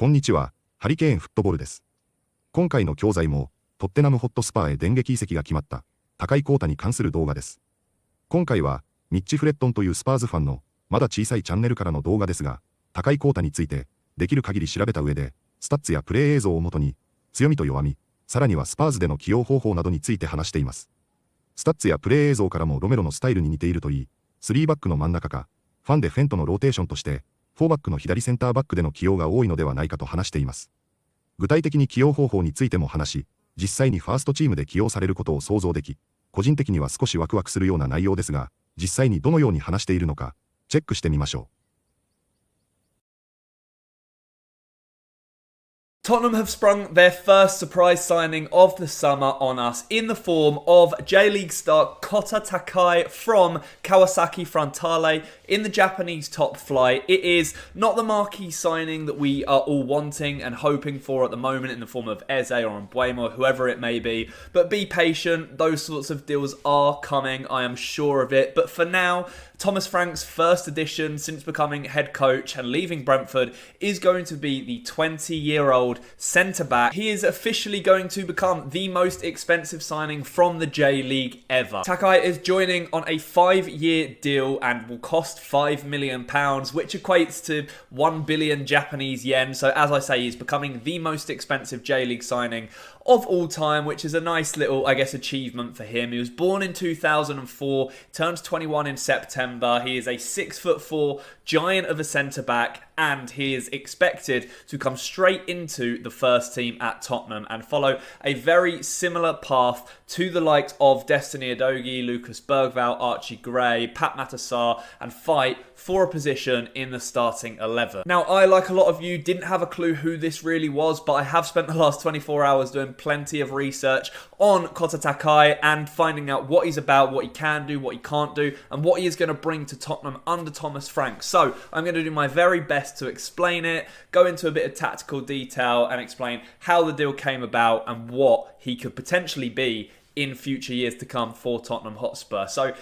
こんにちは、ハリケーンフットボールです。今回の教材も、トッテナムホットスパーへ電撃移籍が決まった、高井幸大に関する動画です。今回は、ミッチ・フレットンというスパーズファンの、まだ小さいチャンネルからの動画ですが、高井幸大について、できる限り調べた上で、スタッツやプレー映像をもとに、強みと弱み、さらにはスパーズでの起用方法などについて話しています。スタッツやプレー映像からもロメロのスタイルに似ていると言い、3バックの真ん中か、ファンでフェンとのローテーションとして、4バックの左センターバックでの起用が多いのではないかと話しています。具体的に起用方法についても話し、実際にファーストチームで起用されることを想像でき、個人的には少しワクワクするような内容ですが、実際にどのように話しているのか、チェックしてみましょう。Tottenham have sprung their first surprise signing of the summer on us in the form of J-League star KOTA TAKAI from Kawasaki Frontale in the Japanese top flight. It is not the marquee signing that we are all wanting and hoping for at the moment in the form of Eze or Mbuemo, whoever it may be, but be patient, those sorts of deals are coming, I am sure of it. But for now, Thomas Frank's first edition since becoming head coach and leaving Brentford is going to be the 20-year-old centre-back. He is officially going to become the most expensive signing from the J-League ever. Takai is joining on a 5-year deal and will cost £5 million, which equates to 1 billion Japanese yen. So as I say, he's becoming the most expensive J-League signing of all time, which is a nice little, I guess, achievement for him. He was born in 2004, turned 21 in September. He is a 6'4" giant of a centre-back, and he is expected to come straight into the first team at Tottenham and follow a very similar path to the likes of Destiny Udogie, Lucas Bergvall, Archie Gray, Pat Matassar, and fight for a position in the starting 11. Now, I, like a lot of you, didn't have a clue who this really was, but I have spent the last 24 hours doing plenty of research on KOTA TAKAI and finding out what he's about, what he can do, what he can't do, and what he is going to bring to Tottenham under Thomas Frank. So, I'm going to do my very best to explain it, go into a bit of tactical detail, and explain how the deal came about and what he could potentially be in future years to come for Tottenham Hotspur. So,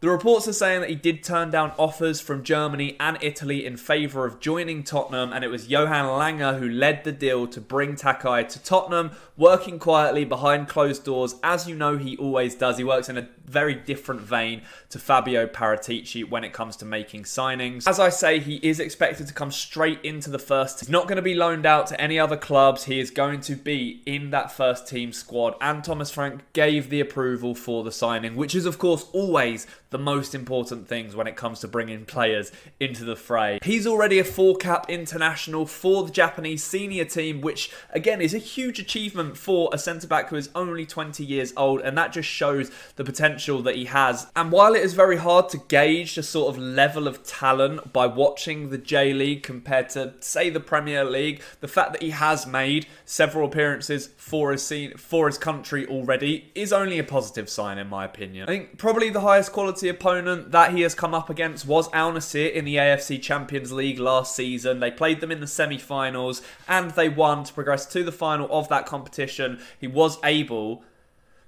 the reports are saying that he did turn down offers from Germany and Italy in favour of joining Tottenham, and it was Johan Lange who led the deal to bring Takai to Tottenham, working quietly behind closed doors, as you know he always does. He works in a very different vein to Fabio Paratici when it comes to making signings. As I say, he is expected to come straight into the first team. He's not going to be loaned out to any other clubs. He is going to be in that first team squad, and Thomas Frank gave the approval for the signing, which is of course always the most important things when it comes to bringing players into the fray. He's already a 4-cap international for the Japanese senior team, which again is a huge achievement for a centre-back who is only 20 years old, and that just shows the potential that he has. And while it is very hard to gauge the sort of level of talent by watching the J-League compared to, say, the Premier League, the fact that he has made several appearances for his country already is only a positive sign, in my opinion. I think probably the highest quality opponent that he has come up against was Al Nassr in the AFC Champions League last season. They played them in the semi-finals and they won to progress to the final of that competition. He was able...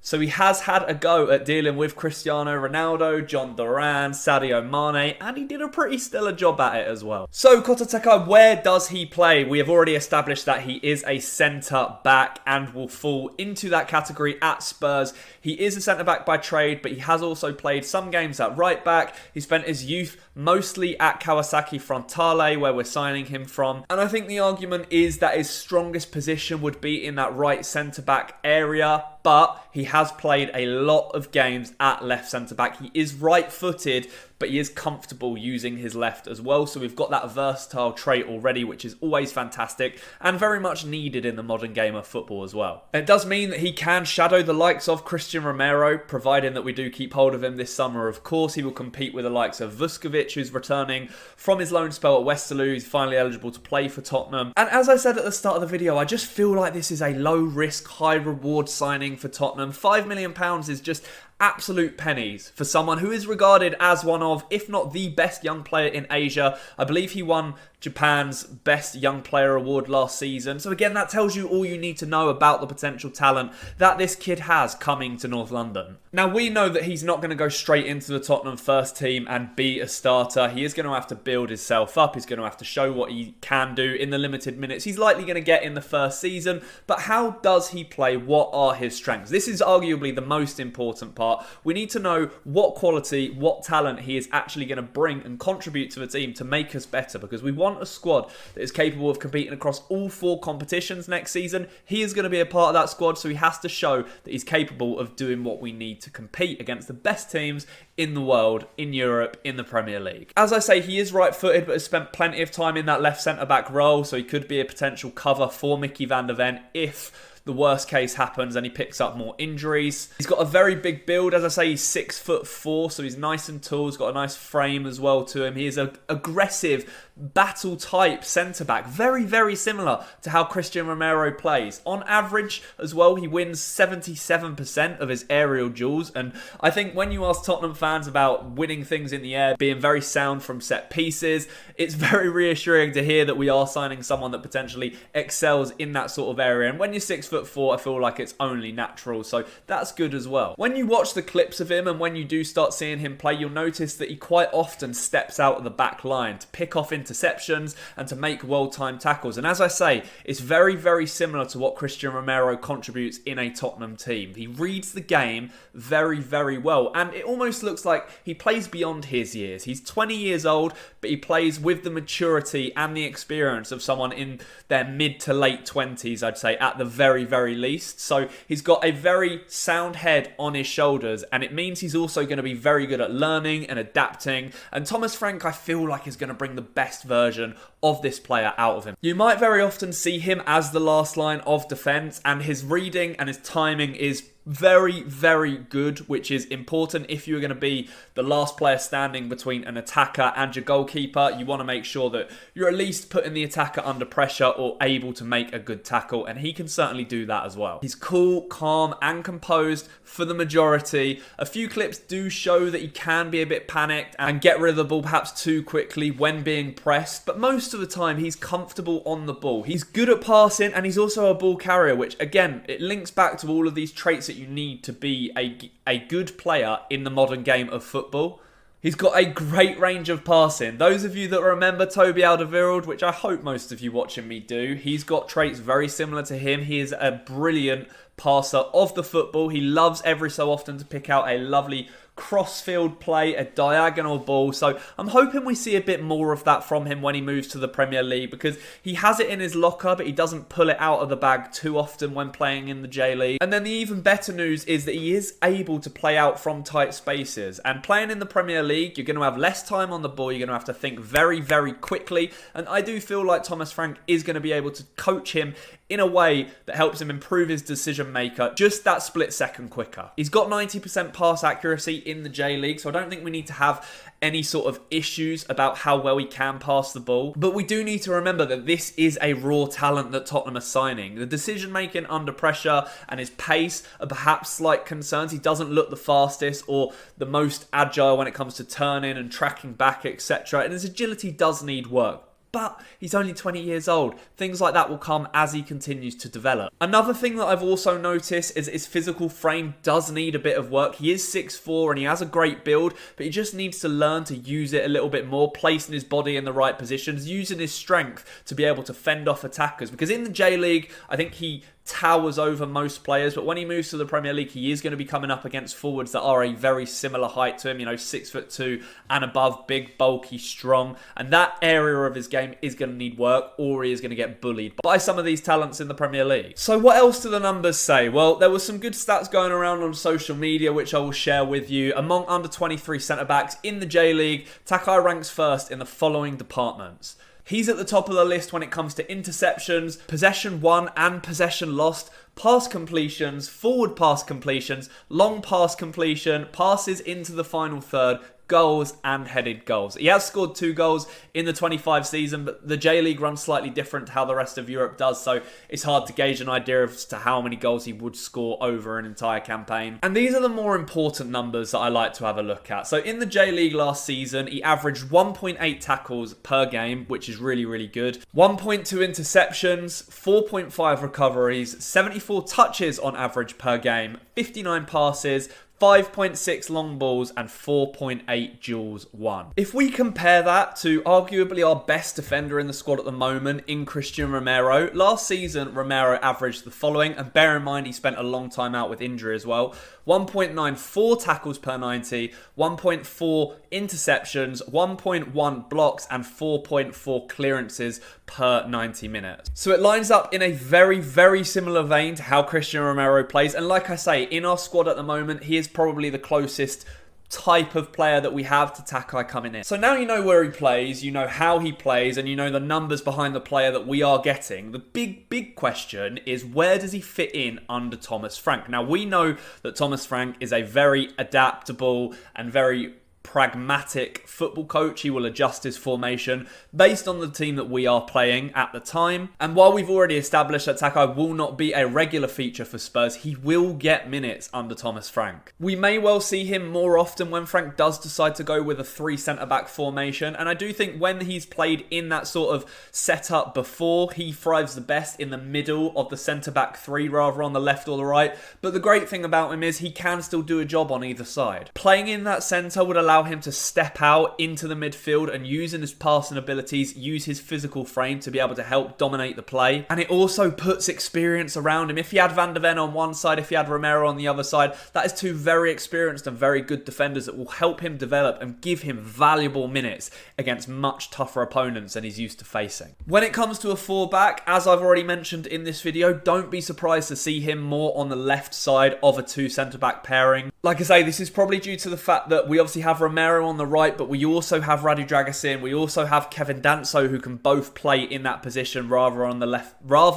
So he has had a go at dealing with Cristiano Ronaldo, John Duran, Sadio Mane, and he did a pretty stellar job at it as well. So KOTA TAKAI, where does he play? We have already established that he is a centre-back and will fall into that category at Spurs. He is a centre-back by trade, but he has also played some games at right-back. He spent his youth mostly at Kawasaki Frontale, where we're signing him from. And I think the argument is that his strongest position would be in that right centre-back area, but he has played a lot of games at left centre-back. He is right-footed, but he is comfortable using his left as well. So we've got that versatile trait already, which is always fantastic and very much needed in the modern game of football as well. It does mean that he can shadow the likes of Christian Romero, providing that we do keep hold of him this summer. Of course, he will compete with the likes of Vuskovic, who's returning from his loan spell at Westerlo. He's finally eligible to play for Tottenham. And as I said at the start of the video, I just feel like this is a low-risk, high-reward signing for Tottenham. £5 million is just absolute pennies for someone who is regarded as one of, if not the best young player in Asia. I believe he won Japan's Best Young Player Award last season. So again, that tells you all you need to know about the potential talent that this kid has coming to North London. Now, we know that he's not going to go straight into the Tottenham first team and be a starter. He is going to have to build himself up. He's going to have to show what he can do in the limited minutes he's likely going to get in the first season. But how does he play? What are his strengths? This is arguably the most important part. We need to know what quality, what talent he is actually going to bring and contribute to the team to make us better, because we want a squad that is capable of competing across all 4 competitions next season. He is going to be a part of that squad, so he has to show that he's capable of doing what we need to compete against the best teams in the world, in Europe, in the Premier League. As I say, he is right-footed, but has spent plenty of time in that left centre-back role, so he could be a potential cover for Mickey van der Ven if the worst case happens and he picks up more injuries. He's got a very big build. As I say, he's 6'4", so he's nice and tall. He's got a nice frame as well to him. He is an aggressive, battle-type centre-back. Very, very similar to how Cristian Romero plays. On average, as well, he wins 77% of his aerial duels. And I think when you ask Tottenham fans about winning things in the air, being very sound from set pieces, it's very reassuring to hear that we are signing someone that potentially excels in that sort of area. And when you're 6'4", I feel like it's only natural. So that's good as well. When you watch the clips of him and when you do start seeing him play, you'll notice that he quite often steps out of the back line to pick off interceptions and to make well-timed tackles. And as I say, it's very, very similar to what Cristian Romero contributes in a Tottenham team. He reads the game very, very well. And it almost looks like he plays beyond his years. He's 20 years old, but he plays with the maturity and the experience of someone in their mid to late 20s, I'd say, at the very, very least. So he's got a very sound head on his shoulders, and it means he's also going to be very good at learning and adapting. And Thomas Frank, I feel like, is going to bring the best version of this player out of him. You might very often see him as the last line of defence, and his reading and his timing is very, very good, which is important if you're going to be the last player standing between an attacker and your goalkeeper. You want to make sure that you're at least putting the attacker under pressure or able to make a good tackle, and he can certainly do that as well. He's cool, calm and composed for the majority. A few clips do show that he can be a bit panicked and get rid of the ball perhaps too quickly when being pressed, but most of the time he's comfortable on the ball. He's good at passing, and he's also a ball carrier, which again, it links back to all of these traits that you need to be a good player in the modern game of football. He's got a great range of passing. Those of you that remember Toby Alderweireld, which I hope most of you watching me do, he's got traits very similar to him. He is a brilliant passer of the football. He loves every so often to pick out a lovely cross-field play, a diagonal ball. So I'm hoping we see a bit more of that from him when he moves to the Premier League, because he has it in his locker, but he doesn't pull it out of the bag too often when playing in the J-League. And then the even better news is that he is able to play out from tight spaces. And playing in the Premier League, you're going to have less time on the ball. You're going to have to think very, very quickly. And I do feel like Thomas Frank is going to be able to coach him in a way that helps him improve his decision maker just that split second quicker. He's got 90% pass accuracy in the J-League, so I don't think we need to have any sort of issues about how well he can pass the ball. But we do need to remember that this is a raw talent that Tottenham are signing. The decision making under pressure and his pace are perhaps slight concerns. He doesn't look the fastest or the most agile when it comes to turning and tracking back, etc. And his agility does need work. But he's only 20 years old. Things like that will come as he continues to develop. Another thing that I've also noticed is his physical frame does need a bit of work. He is 6'4" and he has a great build, but he just needs to learn to use it a little bit more, placing his body in the right positions, using his strength to be able to fend off attackers. Because in the J-League, I think he towers over most players, but when he moves to the Premier League, he is going to be coming up against forwards that are a very similar height to him, 6'2" and above, big, bulky, strong, and that area of his game is going to need work, or he is going to get bullied by some of these talents in the Premier League. So what else do the numbers say? Well, there were some good stats going around on social media, which I will share with you. Among under 23 centre-backs in the J-League, TAKAI ranks first in the following departments. He's at the top of the list when it comes to interceptions, possession won and possession lost, pass completions, forward pass completions, long pass completion, passes into the final third, goals and headed goals. He has scored 2 goals in the 25 season, but the J-League runs slightly different to how the rest of Europe does, so it's hard to gauge an idea as to how many goals he would score over an entire campaign. And these are the more important numbers that I like to have a look at. So in the J-League last season, he averaged 1.8 tackles per game, which is really, really good. 1.2 interceptions, 4.5 recoveries, 74 touches on average per game, 59 passes, 5.6 long balls and 4.8 duels won. If we compare that to arguably our best defender in the squad at the moment in Christian Romero, last season Romero averaged the following, and bear in mind he spent a long time out with injury as well: 1.94 tackles per 90, 1.4 interceptions, 1.1 blocks and 4.4 clearances per 90 minutes. So it lines up in a very, very similar vein to how Christian Romero plays, and like I say, in our squad at the moment, he is probably the closest type of player that we have to TAKAI coming in. So now you know where he plays, you know how he plays, and you know the numbers behind the player that we are getting. The big question is, where does he fit in under Thomas Frank? Now we know that Thomas Frank is a very adaptable and very pragmatic football coach. He will adjust his formation based on the team that we are playing at the time. And while we've already established that TAKAI will not be a regular feature for Spurs, he will get minutes under Thomas Frank. We may well see him more often when Frank does decide to go with a 3 centre-back formation, and I do think when he's played in that sort of setup before, he thrives the best in the middle of the centre-back 3 rather on the left or the right. But the great thing about him is he can still do a job on either side. Playing in that centre would allow him to step out into the midfield and using his passing abilities, use his physical frame to be able to help dominate the play. And it also puts experience around him. If he had Van de Ven on one side, if he had Romero on the other side, that is 2 very experienced and very good defenders that will help him develop and give him valuable minutes against much tougher opponents than he's used to facing. When it comes to a 4-back, as I've already mentioned in this video, don't be surprised to see him more on the left side of a 2 centre-back pairing. Like I say, this is probably due to the fact that we obviously have Romero on the right, but we also have Radu Dragusin, we also have Kevin Danso, who can both play in that position rather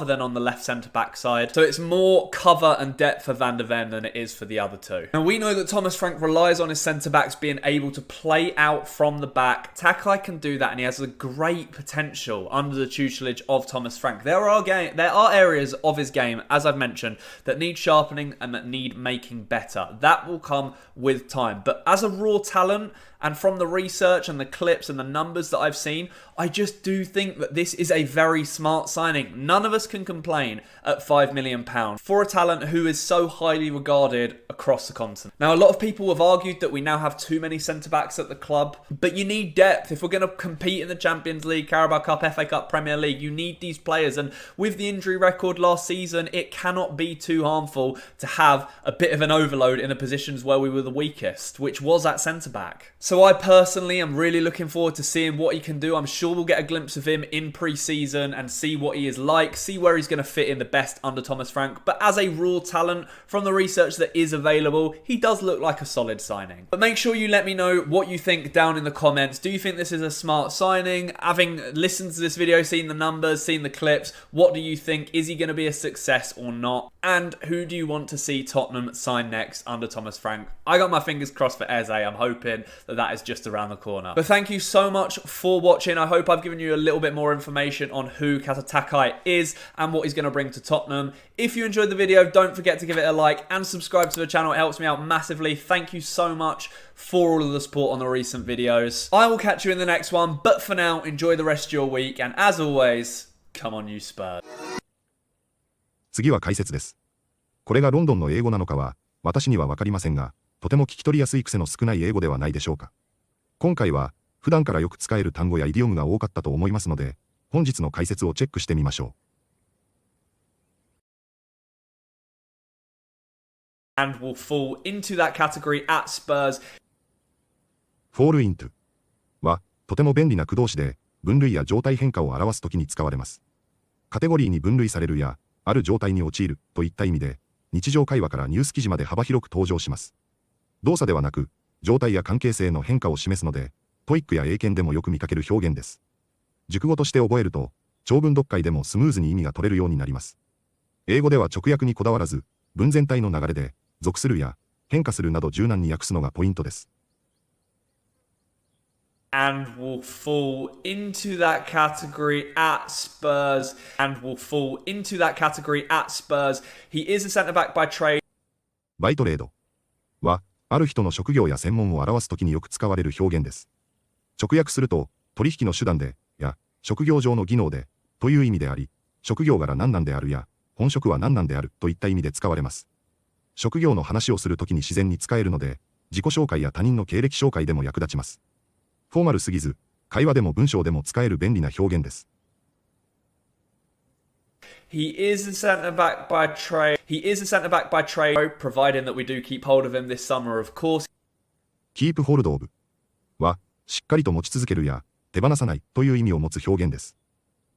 than on the left centre-back side. So it's more cover and depth for Van de Ven than it is for the other 2. Now we know that Thomas Frank relies on his centre-backs being able to play out from the back. TAKAI can do that, and he has a great potential under the tutelage of Thomas Frank. There are areas of his game, as I've mentioned, that need sharpening and that need making better. That will come with time. But as a raw talent, and from the research and the clips and the numbers that I've seen, I just do think that this is a very smart signing. None of us can complain at £5 million for a talent who is so highly regarded across the continent. Now, a lot of people have argued that we now have too many centre-backs at the club, but you need depth. If we're going to compete in the Champions League, Carabao Cup, FA Cup, Premier League, you need these players. And with the injury record last season, it cannot be too harmful to have a bit of an overload in the positions where we were the weakest, which was at centre-back. So I personally am really looking forward to seeing what he can do. I'm sure we'll get a glimpse of him in pre-season and see what he is like, see where he's going to fit in the best under Thomas Frank. But as a raw talent, from the research that is available, he does look like a solid signing. But make sure you let me know what you think down in the comments. Do you think this is a smart signing? Having listened to this video, seen the numbers, seen the clips, what do you think? Is he going to be a success or not? And who do you want to see Tottenham sign next under Thomas Frank? I got my fingers crossed for Eze. I'm hoping that is just around the corner. But thank you so much for watching. I hope I've given you a little bit more information on who TAKAI is and what he's going to bring to Tottenham. If you enjoyed the video, don't forget to give it a like and subscribe to the channel. It helps me out massively. Thank you so much for all of the support on the recent videos. I will catch you in the next one, but for now, enjoy the rest of your week, and as always, come on you Spurs. 次は解説です。これがロンドンの英語なのかは私にはわかりませんが、とても聞き取りやすい癖の少ない英語ではないでしょうか。今回は普段からよく使える単語やイディオムが多かったと思いますので、本日の解説をチェックしてみましょう。And will fall into that category at Spurs. fall into はとても便利な駆動詞で分類や状態変化を表すときに使われます。カテゴリーに分類されるやある状態に陥るといった意味で日常会話からニュース記事まで幅広く登場します。動作ではなく状態や関係性の変化を示すので、トイックや英検でもよく見かける表現です。熟語として覚えると長文読解でもスムーズに意味が取れるようになります。英語では直訳にこだわらず文全体の流れで属するや変化するなど柔軟に訳すのがポイントです。and will fall into that category at Spurs. He is a centre-back by trade. バイトレードは、ある人の職業や専門を表すときによく使われる表現です。直訳すると、取引の手段で、や、職業上の技能で、という意味であり、職業柄何なんであるや、本職は何なんであるといった意味で使われます。職業の話をするときに自然に使えるので、自己紹介や他人の経歴紹介でも役立ちます。フォーマルすぎず、会話でも文章でも使える便利な表現です。He is a centre-back by trade, providing that we do keep hold of him this summer, of course. keep hold of は、しっかりと持ち続けるや、手放さないという意味を持つ表現です。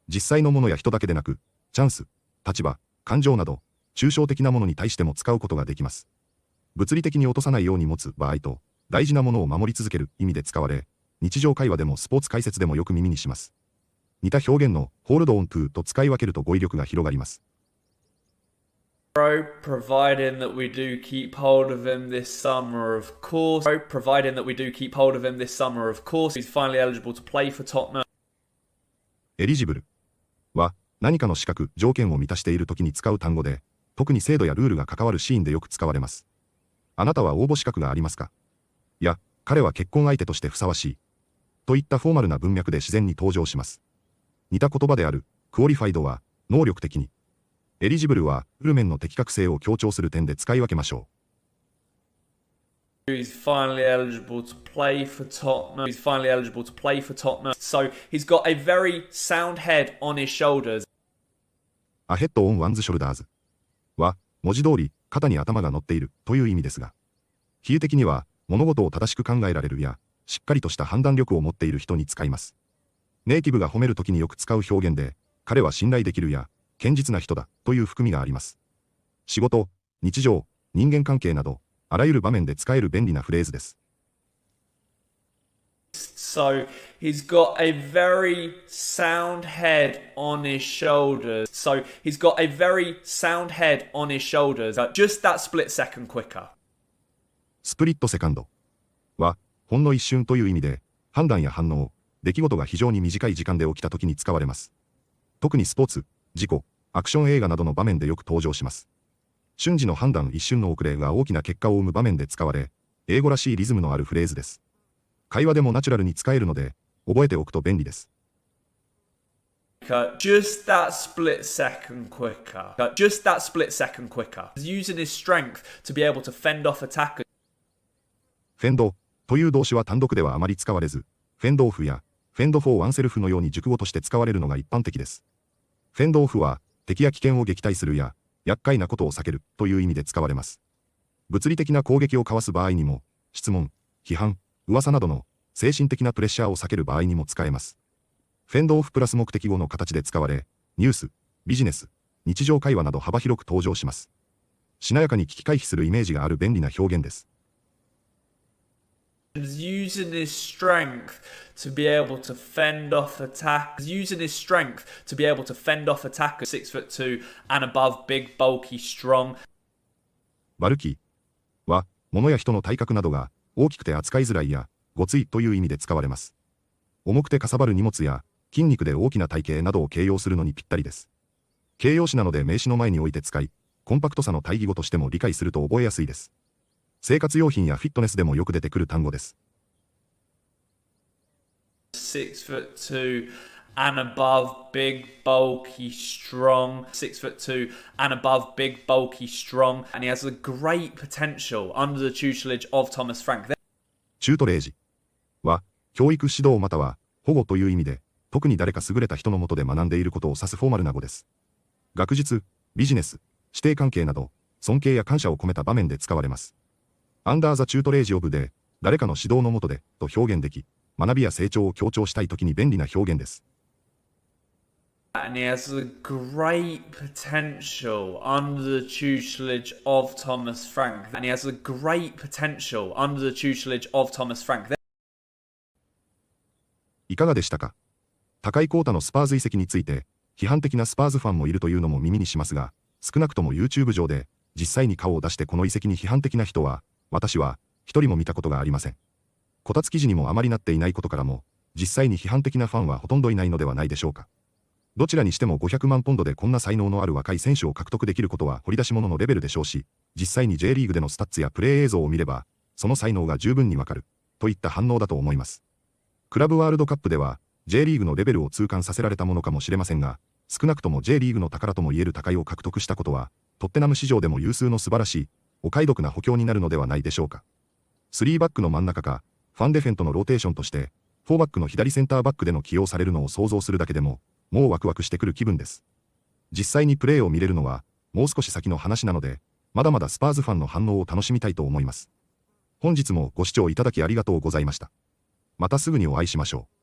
実際のものや人だけでなく、チャンス、立場、感情など、抽象的なものに対しても使うことができます。物理的に落とさないように持つ場合と、大事なものを守り続ける意味で使われ、日常会話でもスポーツ解説でもよく耳にします。似た表現の hold on to と使い分けると語彙力が広がります。Providing that we do keep hold of him this summer, of course. He's finally eligible to play for Tottenham. エリジブルは、何かの資格、条件を満たしているときに使う単語で、特に制度やルールが関わるシーンでよく使われます。あなたは応募資格がありますか？いや、彼は結婚相手としてふさわしい。といったフォーマルな文脈で自然に登場します。似た言葉である、クオリファイドは、能力的に。エリジブルは、フル面の適格性を強調する点で使い分けましょう。He's finally eligible to play for Tottenham. So he's got a very sound head on his shoulders. A head on one's shoulders は、文字通り、肩に頭が乗っているという意味ですが、比喩的には、物事を正しく考えられるや、しっかりとした判断力を持っている人に使います。ネイティブが褒めるときによく使う表現で、彼は信頼できるや、堅実な人だという含みがあります。仕事、日常、人間関係など、あらゆる場面で使える便利なフレーズです。So he's got a very sound head on his shoulders. Just that split second quicker. スプリットセカンドは、ほんの一瞬という意味で、判断や反応、出来事が非常に短い時間で起きた時に使われます。特にスポーツ、事故、アクション映画などの場面でよく登場します。瞬時の判断一瞬の遅れが大きな結果を生む場面で使われ、英語らしいリズムのあるフレーズです。会話でもナチュラルに使えるので、覚えておくと便利です。Just that split second quicker. Using his strength to be able to fend off attackers. フェンドという動詞は単独ではあまり使われず、フェンドオフやフェンドフォーワンセルフのように熟語として使われるのが一般的です。フェンドオフは敵や危険を撃退するや厄介なことを避けるという意味で使われます。物理的な攻撃をかわす場合にも、質問、批判、噂などの精神的なプレッシャーを避ける場合にも使えます。フェンドオフプラス目的語の形で使われ、ニュース、ビジネス、日常会話など幅広く登場します。しなやかに危機回避するイメージがある便利な表現です。Using his strength to be able to fend off attackers. 6'2" and above, big, bulky, strong. バルキーは、物や人の体格などが大きくて扱いづらいや、ごついという意味で使われます。重くてかさばる荷物や、筋肉で大きな体型などを形容するのにぴったりです。形容詞なので名詞の前に置いて使い、コンパクトさの対義語としても理解すると覚えやすいです。生活用品やフィットネスでもよく出てくる単語です。6'2" and above, big, bulky, strong. 6'2" and above, big, bulky, strong. And he has a great potential under the tutelage of Thomas Frank. チュートレージは、教育指導または保護という意味で、特に誰か優れた人の下で学んでいることを指すフォーマルな語です。学術、ビジネス、師弟関係など、尊敬や感謝を込めた場面で使われます。Under the tutelage of で、誰かの指導の下で、と表現でき、学びや成長を強調したいときに便利な表現です。And he has a great potential under the tutelage of Thomas Frank. いかがでしたか？高井幸太のスパーズ移籍について、批判的なスパーズファンもいるというのも耳にしますが、少なくとも YouTube 上で、実際に顔を出してこの移籍に批判的な人は、私は、一人も見たことがありません。こたつ記事にもあまりなっていないことからも、実際に批判的なファンはほとんどいないのではないでしょうか。どちらにしても500万ポンドでこんな才能のある若い選手を獲得できることは掘り出し物のレベルでしょうし、実際に J リーグでのスタッツやプレー映像を見れば、その才能が十分にわかる、といった反応だと思います。クラブワールドカップでは、J リーグのレベルを痛感させられたものかもしれませんが、少なくとも J リーグの宝ともいえる高井を獲得したことは、トッテナム史上でも有数の素晴らしい、お買い得な補強になるのではないでしょうか。3バックの真ん中か、ファンデフェントのローテーションとして、4バックの左センターバックでの起用されるのを想像するだけでも、もうワクワクしてくる気分です。実際にプレーを見れるのは、もう少し先の話なので、まだまだスパーズファンの反応を楽しみたいと思います。本日もご視聴いただきありがとうございました。またすぐにお会いしましょう。